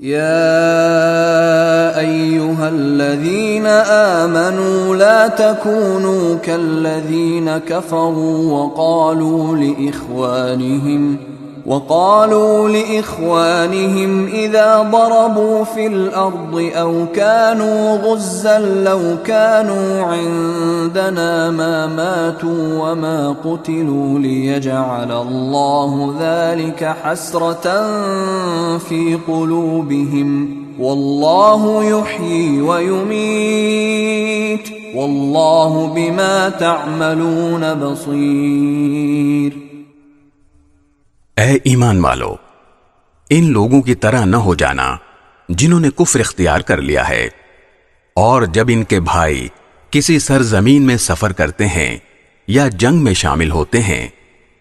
يا أيها الذين آمنوا لا تكونوا كالذين كفروا وقالوا لإخوانهم إذا ضربوا في الأرض أو كانوا غزا لو كانوا عندنا ما ماتوا وما قتلوا ليجعل الله ذلك حسرة في قلوبهم والله يحيي ويميت والله بما تعملون بصير۔ اے ایمان والو، ان لوگوں کی طرح نہ ہو جانا جنہوں نے کفر اختیار کر لیا ہے، اور جب ان کے بھائی کسی سرزمین میں سفر کرتے ہیں یا جنگ میں شامل ہوتے ہیں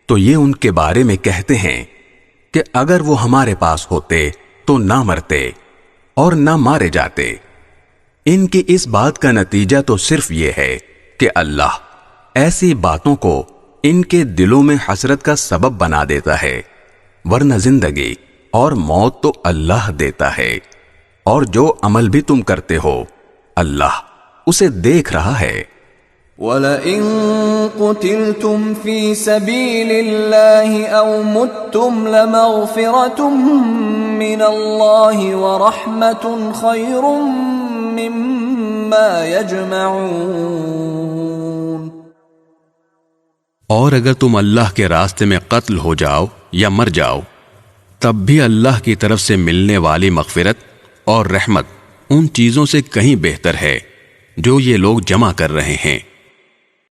تو یہ ان کے بارے میں کہتے ہیں کہ اگر وہ ہمارے پاس ہوتے تو نہ مرتے اور نہ مارے جاتے۔ ان کی اس بات کا نتیجہ تو صرف یہ ہے کہ اللہ ایسی باتوں کو ان کے دلوں میں حسرت کا سبب بنا دیتا ہے، ورنہ زندگی اور موت تو اللہ دیتا ہے، اور جو عمل بھی تم کرتے ہو اللہ اسے دیکھ رہا ہے۔ وَلَئِن قُتِلْتُمْ فِي سَبِيلِ اللَّهِ أَوْ مُتُّمْ لَمَغْفِرَةٌ مِّنَ اللَّهِ وَرَحْمَةٌ خَيْرٌ مِّمَّا يَجْمَعُونَ۔ اور اگر تم اللہ کے راستے میں قتل ہو جاؤ یا مر جاؤ تب بھی اللہ کی طرف سے ملنے والی مغفرت اور رحمت ان چیزوں سے کہیں بہتر ہے جو یہ لوگ جمع کر رہے ہیں۔